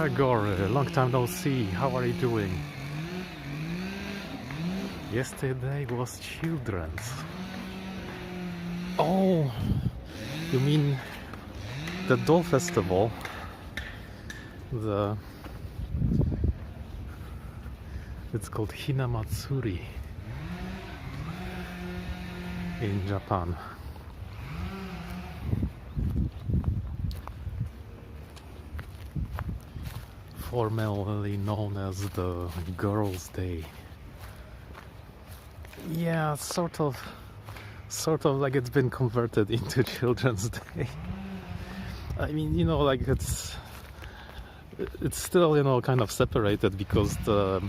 Gregor, long time no see. How are you doing? Yesterday was children's. Oh, you mean the doll festival? It's called Hinamatsuri in Japan. Formerly known as the Girls' Day. Yeah, sort of like it's been converted into Children's Day. I mean, like it's still, kind of separated, because the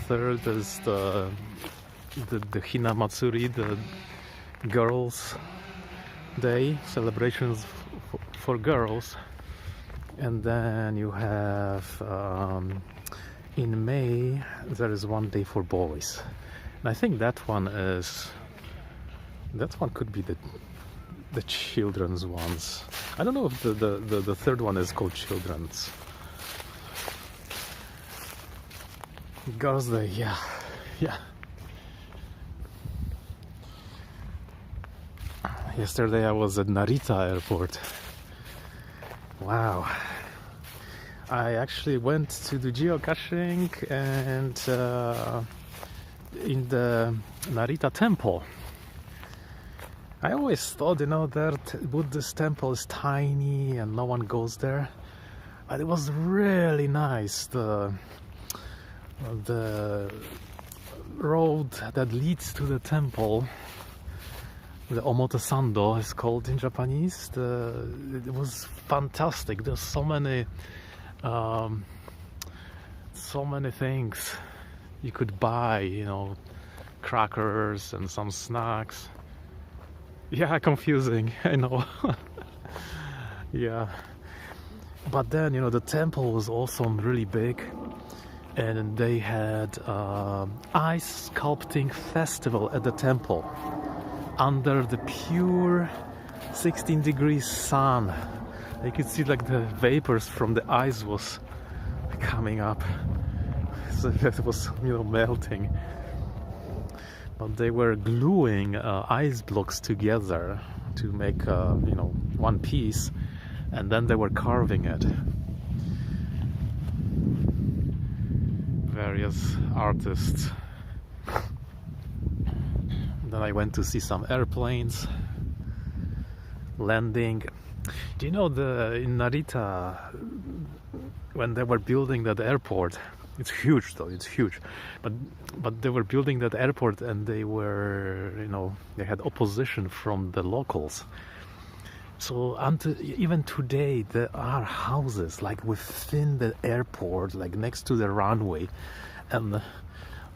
third is the Hinamatsuri, the Girls' Day, celebrations for girls. And then you have in May there is one day for boys, and I think that one could be the children's ones. I don't know if the third one is called children's. Girls' Day, yeah. Yesterday I was at Narita airport. Wow. I actually went to do geocaching and in the Narita temple. I always thought, that Buddhist temple is tiny and no one goes there. But it was really nice. The road that leads to the temple, the Omotesando is called in Japanese. It was fantastic. There's so many things you could buy, crackers and some snacks. Yeah, confusing, I know. Yeah, but then the temple was also really big, and they had ice sculpting festival at the temple under the pure 16 degrees sun. You could see like the vapors from the ice was coming up, so it was melting. But they were gluing ice blocks together to make one piece, and then they were carving it. Various artists. Then I went to see some airplanes landing. Do you know in Narita, when they were building that airport, it's huge though, it's huge, but they were building that airport, and they were, they had opposition from the locals. So even today there are houses like within the airport, like next to the runway, and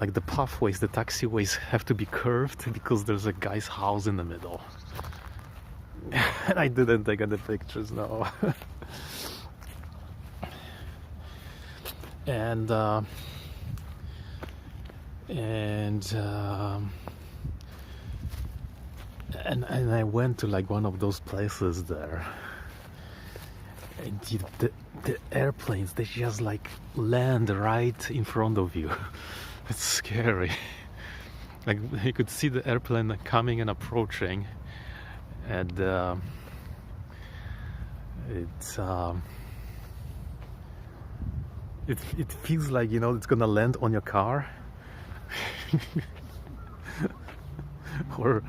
like the pathways, the taxiways have to be curved because there's a guy's house in the middle. And I didn't take any pictures, no. And I went to like one of those places there, and the airplanes, they just like land right in front of you. It's scary. Like you could see the airplane coming and approaching, and it feels like it's gonna land on your car. or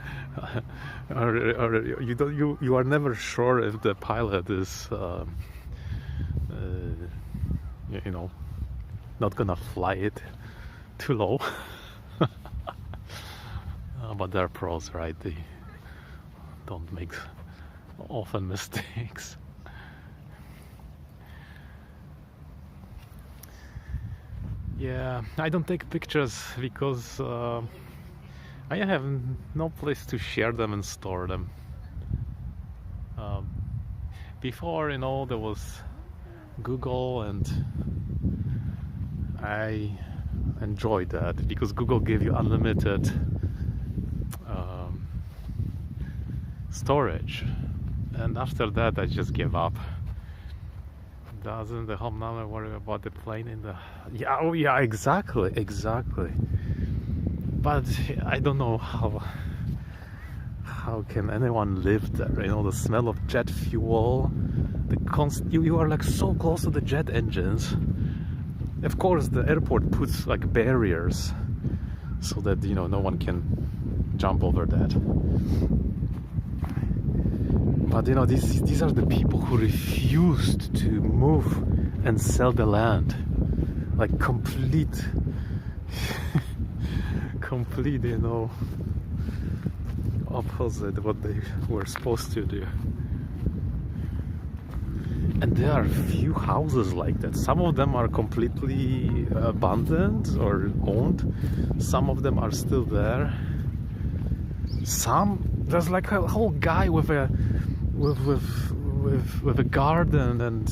you are never sure if the pilot is not gonna fly it too low. But they're pros, right? They don't make often mistakes. Yeah, I don't take pictures because I have no place to share them and store them. Before, there was Google, and I enjoyed that because Google gave you unlimited storage, and after that I just gave up. Doesn't the homeowner worry about the plane in the... Yeah, oh yeah, exactly. But I don't know how can anyone live there? You know, the smell of jet fuel, you are like so close to the jet engines. Of course, the airport puts like barriers so that, you know, no one can jump over that. But you know, these are the people who refused to move and sell the land. Like complete, you know, opposite what they were supposed to do. And there are few houses like that. Some of them are completely abandoned or owned. Some of them are still there. There's like a whole guy with a garden and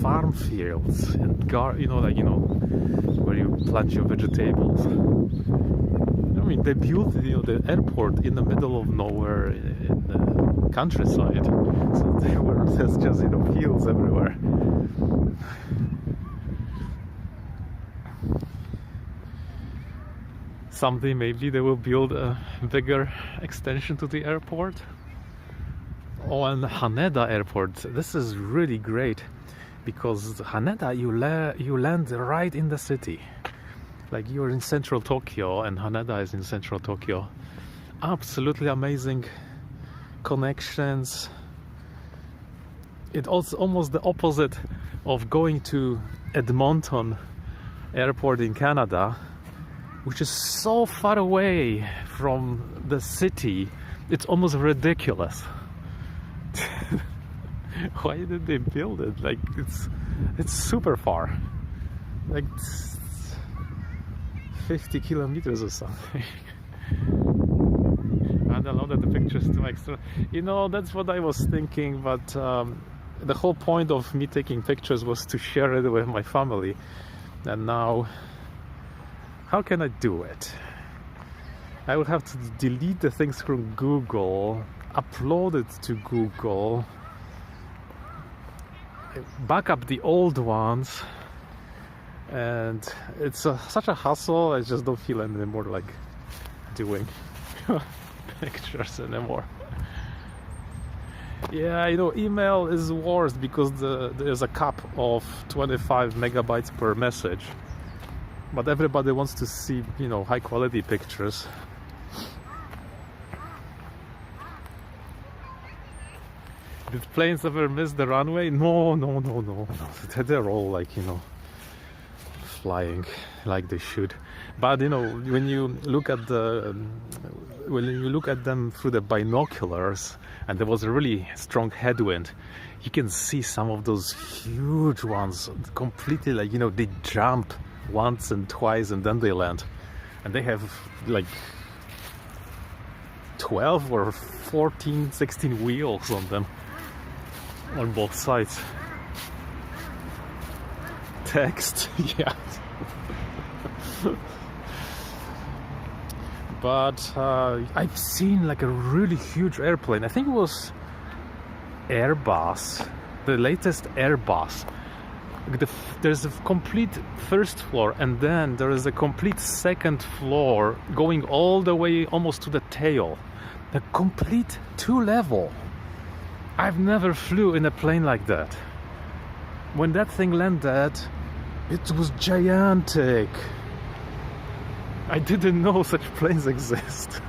farm fields and where you plant your vegetables. I mean, they built the airport in the middle of nowhere in the countryside, so there's just fields everywhere. Someday maybe they will build a bigger extension to the airport. Oh, and Haneda Airport, this is really great because Haneda, you land right in the city. Like you're in central Tokyo and Haneda is in central Tokyo. Absolutely amazing connections. It's also almost the opposite of going to Edmonton Airport in Canada, which is so far away from the city, it's almost ridiculous. Why did they build it? Like it's super far, like 50 kilometers or something. I don't know that the picture's too extra. You know, that's what I was thinking, but the whole point of me taking pictures was to share it with my family. And now, how can I do it? I would have to delete the things from Google, upload it to Google, back up the old ones, and it's such a hassle. I just don't feel anymore like doing pictures anymore. Yeah, you know, email is worse because there's a cap of 25 megabytes per message, but everybody wants to see, you know, high quality pictures. Did planes ever miss the runway? No. They're all like, you know, flying like they should. But you know, when you look at them through the binoculars, and there was a really strong headwind, you can see some of those huge ones completely, like, you know, they jump once and twice and then they land, and they have like 12 or 14, 16 wheels on them on both sides. Text, yeah. But I've seen like a really huge airplane. I think it was Airbus, the latest Airbus. There's a complete first floor, and then there is a complete second floor going all the way almost to the tail. A complete 2-level. I've never flew in a plane like that. When that thing landed, it was gigantic. I didn't know such planes exist.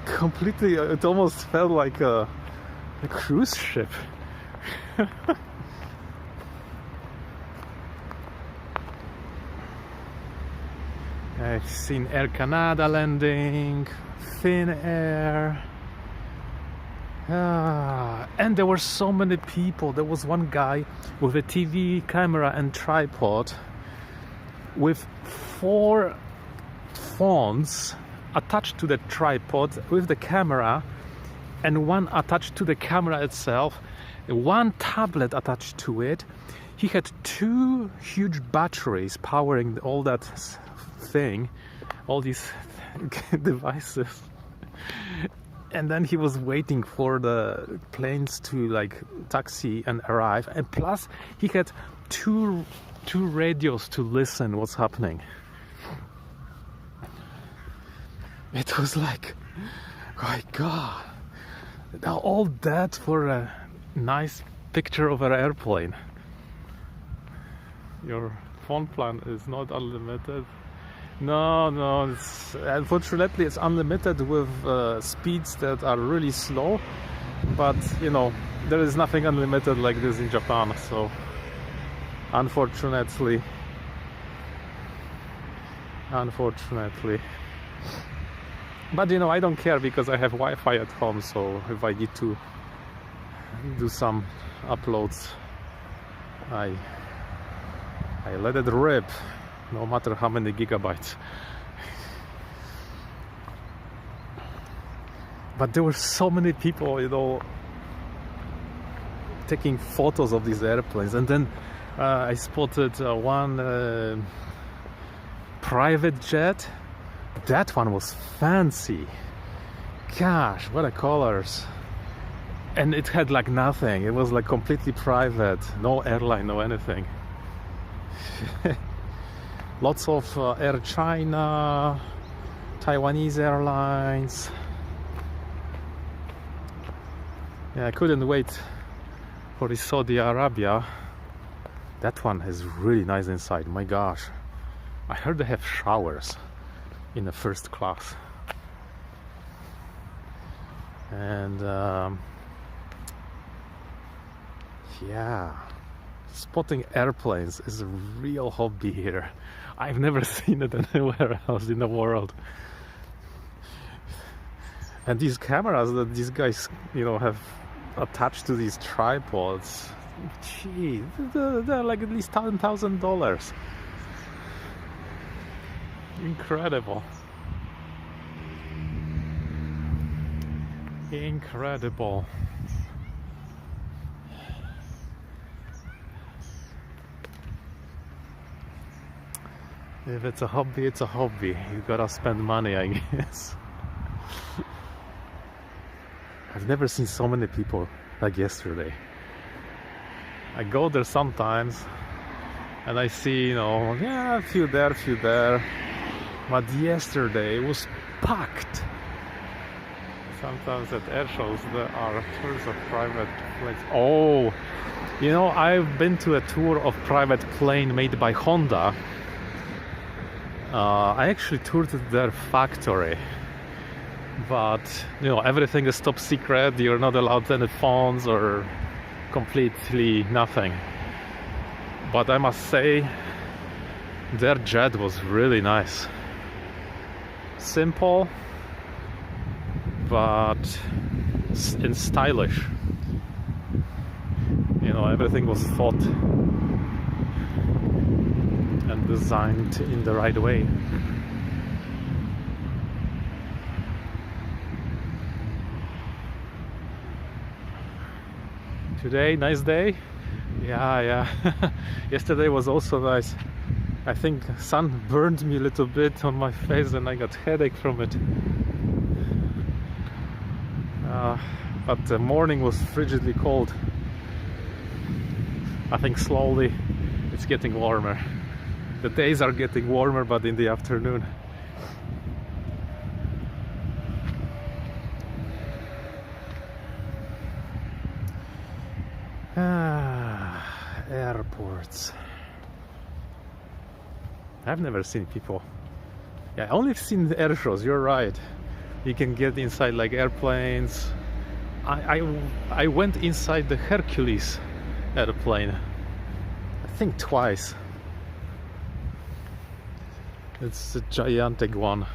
Completely, it almost felt like a cruise ship. I've seen Air Canada landing, Finnair. And there were so many people. There was one guy with a TV camera and tripod with 4 phones attached to the tripod with the camera, and one attached to the camera itself, one tablet attached to it. He had 2 huge batteries powering all that thing, all these devices. and then he was waiting for the planes to like taxi and arrive, and plus he had two radios to listen what's happening. It was like, my God, all that for a nice picture of an airplane. Your phone plan is not unlimited. No, unfortunately it's unlimited with speeds that are really slow, but you know, there is nothing unlimited like this in Japan, so unfortunately. But you know, I don't care because I have Wi-Fi at home, so if I need to do some uploads, I let it rip, no matter how many gigabytes. But there were so many people, you know, taking photos of these airplanes, and then I spotted one private jet. That one was fancy. Gosh, what a colors. And it had like nothing. It was like completely private. No airline, no anything. Lots of Air China, Taiwanese Airlines. Yeah, I couldn't wait for the Saudi Arabia. That one is really nice inside. My gosh, I heard they have showers in the first class, and yeah, spotting airplanes is a real hobby here. I've never seen it anywhere else in the world. And these cameras that these guys, you know, have attached to these tripods, gee, they're like at least $10,000. Incredible. If it's a hobby, it's a hobby. You gotta spend money, I guess. I've never seen so many people like yesterday. I go there sometimes and I see, you know, yeah, a few there. But yesterday it was packed. Sometimes at air shows there are tours of private planes. Oh, you know, I've been to a tour of private plane made by Honda. I actually toured their factory, but you know, everything is top secret. You're not allowed any phones or completely nothing. But I must say, their jet was really nice. Simple, but stylish. You know, everything was thought and designed in the right way. Today, nice day. Yeah. Yesterday was also nice. I think sun burned me a little bit on my face and I got headache from it. But the morning was frigidly cold. I think slowly it's getting warmer. The days are getting warmer, but in the afternoon. Airports. I've never seen people. Yeah, I only seen the air shows. You're right. You can get inside like airplanes. I went inside the Hercules airplane. I think twice. It's a gigantic one.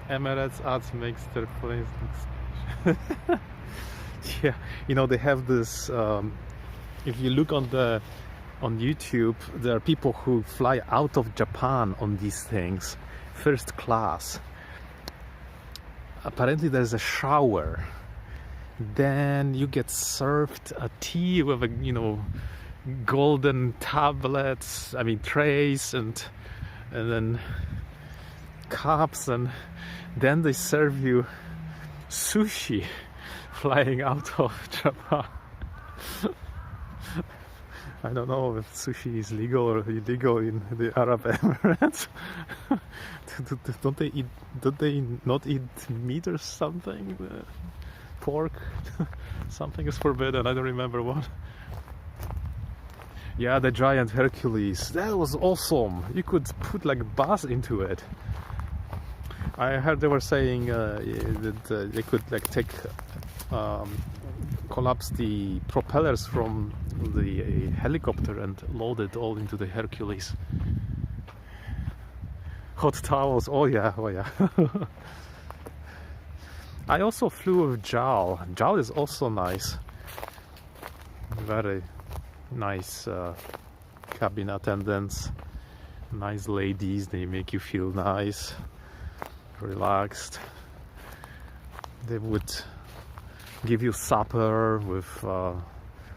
Emirates ads makes their planes look yeah, you know, they have this. If you look on YouTube, there are people who fly out of Japan on these things, first class. Apparently there's a shower, then you get served a tea with a, you know, golden tablets, I mean trays, and then cups, and then they serve you sushi flying out of Japan. I don't know if sushi is legal or illegal in the Arab Emirates. Don't they not eat meat or something? Pork? Something is forbidden, I don't remember what. Yeah, the giant Hercules, that was awesome. You could put like bus into it. I heard they were saying that they could like take collapse the propellers from the helicopter and load it all into the Hercules. Hot towels, oh yeah. I also flew with JAL. JAL is also nice. Very nice cabin attendants, nice ladies, they make you feel nice, relaxed. They would give you supper with a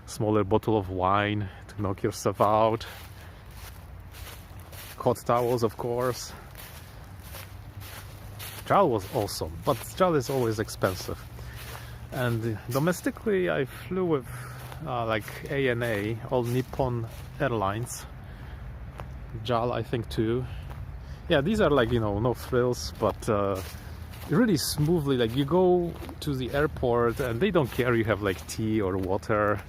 smaller bottle of wine to knock yourself out. Hot towels, of course. JAL was awesome, but JAL is always expensive. And domestically I flew with like ANA, All Nippon Airlines, JAL I think too. Yeah, these are like, you know, no frills, but really smoothly. Like you go to the airport and they don't care you have like tea or water.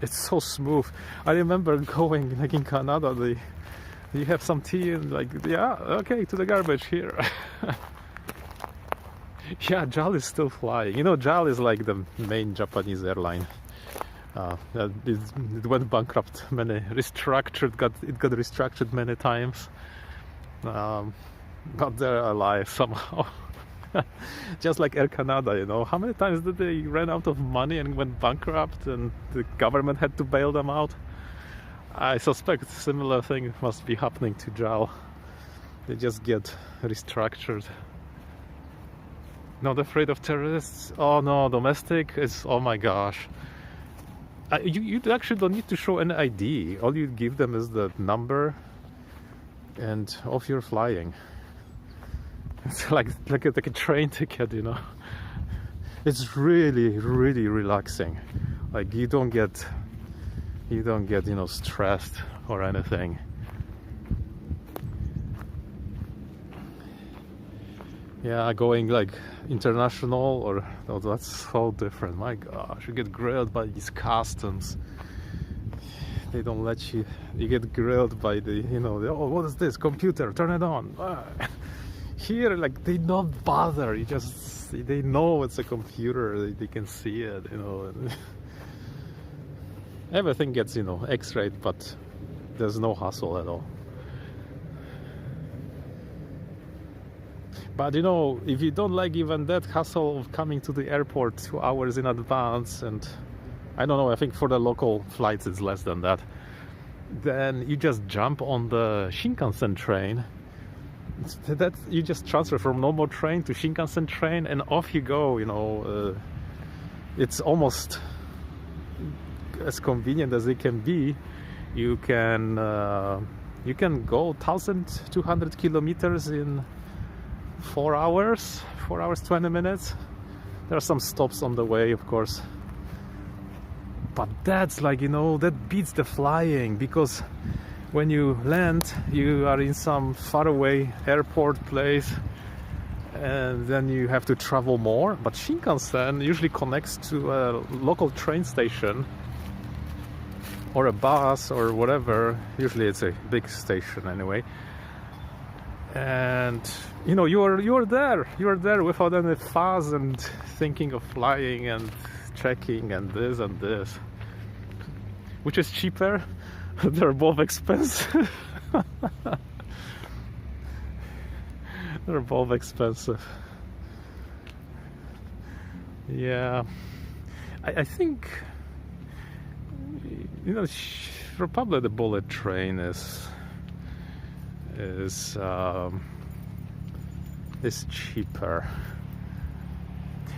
It's so smooth. I remember going like in Canada, you have some tea and like, yeah, okay, to the garbage here. Yeah, JAL is still flying. You know, JAL is like the main Japanese airline. It went bankrupt, it got restructured many times. But they're alive somehow. Just like Air Canada, you know. How many times did they ran out of money and went bankrupt and the government had to bail them out? I suspect a similar thing must be happening to JAL. They just get restructured. Not afraid of terrorists? Oh no, domestic is, oh my gosh. You actually don't need to show an ID. All you give them is the number and off you're flying. It's like a train ticket, you know. It's really relaxing. Like you don't get you know, stressed or anything. Yeah, going like international or oh, that's so different. My gosh, you get grilled by these customs. They don't let you. You get grilled by the, you know, oh, what is this? Computer, turn it on. Here, like they don't bother. They know it's a computer. They can see it, you know. Everything gets, you know, X-rayed, but there's no hassle at all. But you know, if you don't like even that hassle of coming to the airport 2 hours in advance, and I don't know, I think for the local flights it's less than that, then you just jump on the Shinkansen train. That you just transfer from normal train to Shinkansen train and off you go, you know. It's almost as convenient as it can be. You can go 1,200 kilometers in 4 hours 20 minutes. There are some stops on the way, of course, but that's like, you know, that beats the flying, because when you land you are in some faraway airport place and then you have to travel more. But Shinkansen usually connects to a local train station or a bus or whatever. Usually it's a big station anyway, and you know, you're there without any fuss and thinking of flying and checking and this, which is cheaper. They're both expensive. They're both expensive. Yeah, I think, you know, probably the bullet train is cheaper.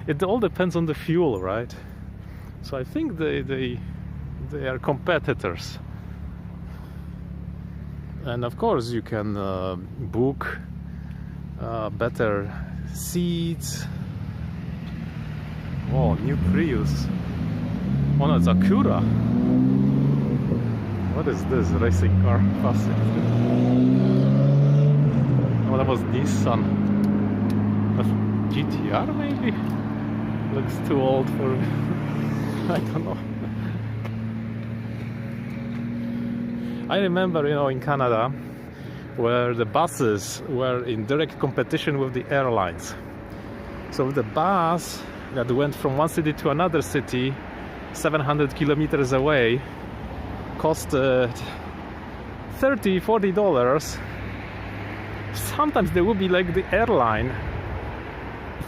It all depends on the fuel, right? So I think they are competitors. And of course you can book better seats. Oh, new Prius. Oh no, it's Acura. What is this racing car? Classic. Oh, that was Nissan. A GTR maybe? Looks too old for me. I don't know. I remember, in Canada, where the buses were in direct competition with the airlines. So the bus that went from one city to another city, 700 kilometers away, costed $30-40. Sometimes they would be like the airline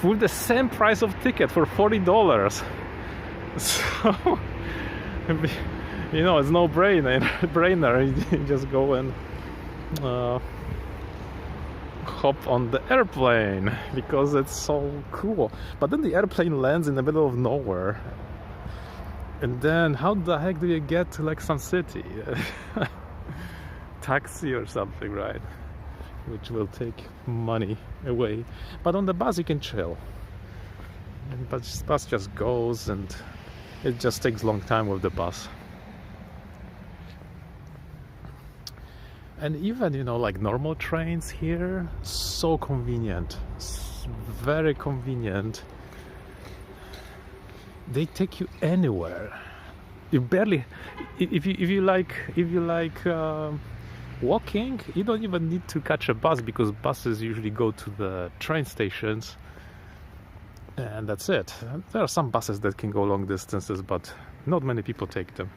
with the same price of ticket for $40. So it's no brainer. You just go and hop on the airplane because it's so cool. But then the airplane lands in the middle of nowhere, and then how the heck do you get to like some city? Taxi or something, right? Which will take money away. But on the bus you can chill. And bus just goes, and it just takes a long time with the bus. And even, like normal trains here, so convenient, very convenient. They take you anywhere. You barely, if you like walking, you don't even need to catch a bus, because buses usually go to the train stations, and that's it. There are some buses that can go long distances, but not many people take them.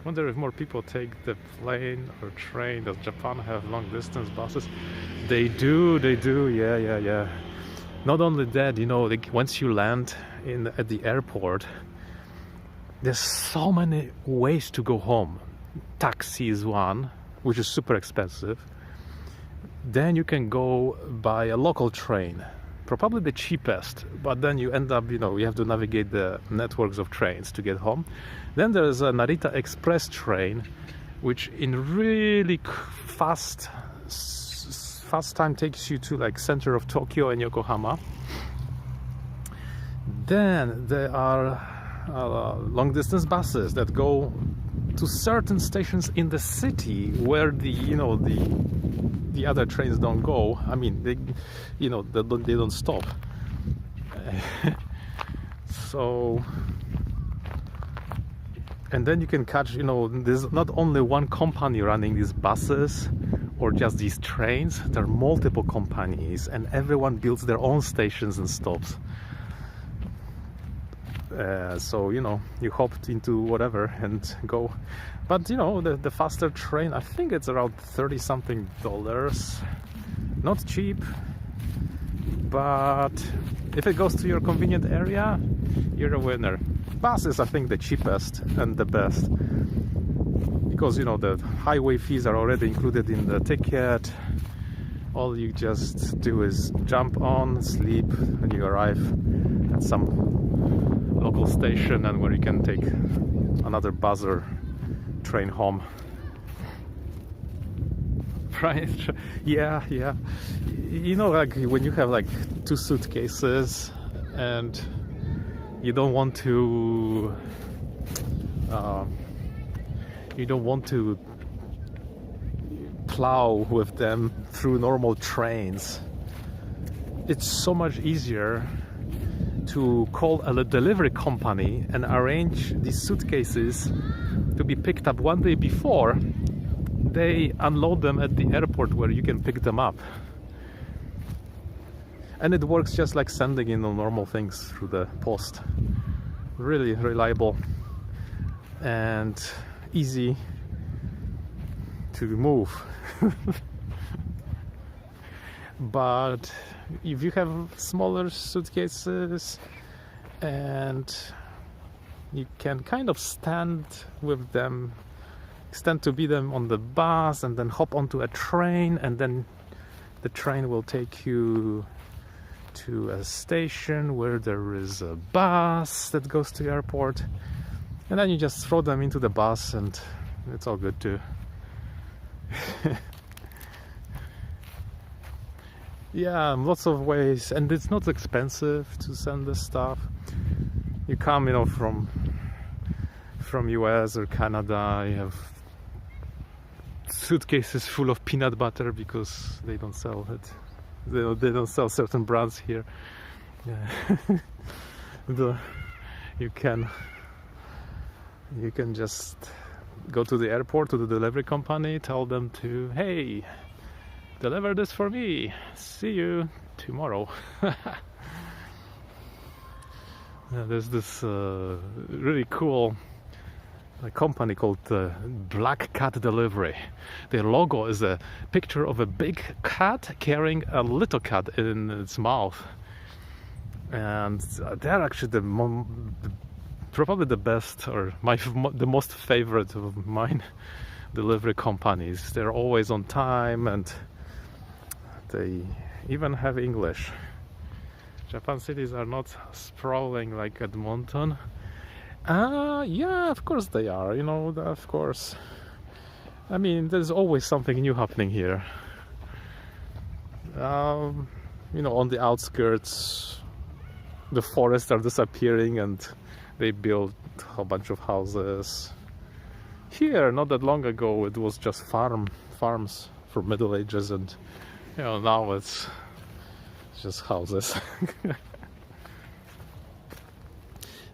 Wonder if more people take the plane or train. Does Japan have long distance buses? They do, yeah. Not only that, like once you land at the airport, there's so many ways to go home. Taxi is one, which is super expensive. Then you can go by a local train, probably the cheapest, but then you end up, you have to navigate the networks of trains to get home. Then there's a Narita Express train, which in really fast time takes you to like center of Tokyo and Yokohama. Then there are long distance buses that go to certain stations in the city where the other trains don't go. I mean, they don't stop. So, and then you can catch, there's not only one company running these buses or just these trains. There are multiple companies, and everyone builds their own stations and stops. So you hopped into whatever and go. But the faster train, I think it's around $30-something. Not cheap, but if it goes to your convenient area, you're a winner. Bus is, I think, the cheapest and the best, because the highway fees are already included in the ticket. All you just do is jump on, sleep, and you arrive at some local station, and where you can take another bus or train home. Right? Yeah. Like when you have like 2 suitcases and you don't want to plow with them through normal trains, it's so much easier to call a delivery company and arrange these suitcases to be picked up one day before they unload them at the airport where you can pick them up. And it works just like sending normal things through the post. Really reliable and easy to move. But if you have smaller suitcases and you can kind of stand to be them on the bus, and then hop onto a train, and then the train will take you to a station where there is a bus that goes to the airport, and then you just throw them into the bus and it's all good too. Yeah, lots of ways, and it's not expensive to send this stuff. You come, from US or Canada, you have suitcases full of peanut butter because they don't sell it. They don't sell certain brands here. Yeah. You can just go to the airport, to the delivery company, tell them to, hey, deliver this for me, see you tomorrow. There's this really cool company called Black Cat Delivery. Their logo is a picture of a big cat carrying a little cat in its mouth, and they're actually probably the best, or the most favorite of mine delivery companies. They're always on time, and they even have English. Japan cities are not sprawling like Edmonton. Yeah, of course they are, of course. I mean, there's always something new happening here. On the outskirts, the forests are disappearing and they build a bunch of houses. Here, not that long ago, it was just farms for Middle Ages, and now it's just houses.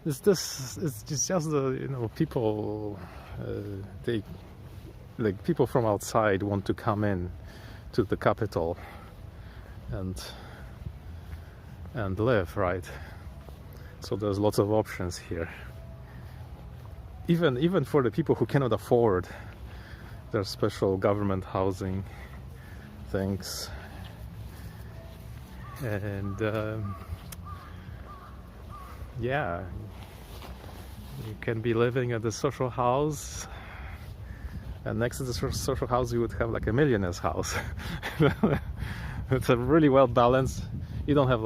It's just the people. People from outside want to come in to the capital and live, right? So there's lots of options here. Even for the people who cannot afford, there's special government housing things, and yeah, you can be living at the social house, and next to the social house you would have like a millionaire's house. It's a really well balanced. You don't have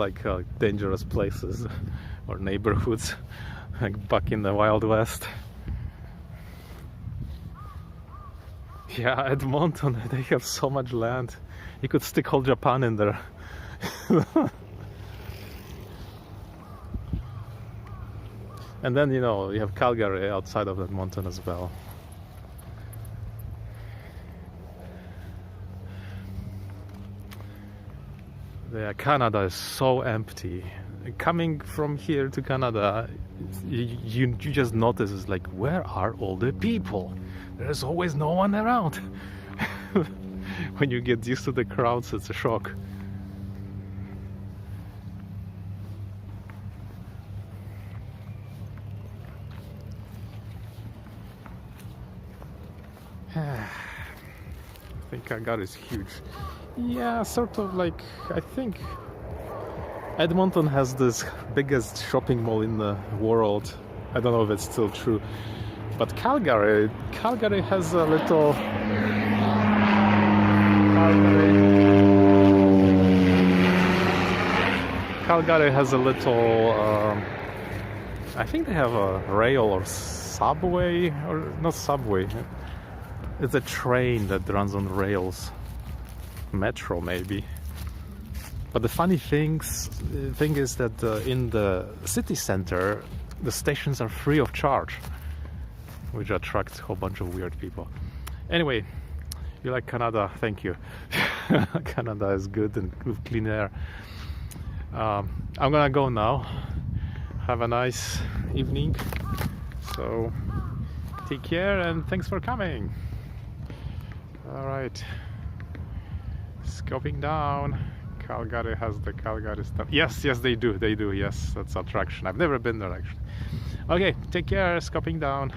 dangerous places or neighborhoods like back in the Wild West. Yeah, Edmonton, they have so much land. You could stick whole Japan in there. And then, you have Calgary outside of Edmonton as well. Yeah, Canada is so empty. Coming from here to Canada, you just notice, it's like, where are all the people? There's always no one around. When you get used to the crowds, it's a shock. I think Calgary is huge. Yeah, sort of I think Edmonton has this biggest shopping mall in the world. I don't know if it's still true, but Calgary has a little. Calgary has a little. I think they have a rail or subway, or not subway. It's a train that runs on rails. Metro maybe. But the funny thing is that in the city center, the stations are free of charge, which attracts a whole bunch of weird people. Anyway, you like Canada? Thank you. Canada is good and with clean air. I'm gonna go now. Have a nice evening. So take care and thanks for coming. All right. Scoping down. Calgary has the Calgary stuff. Yes, they do. Yes, that's attraction. I've never been there actually. Okay, take care. Scoping down.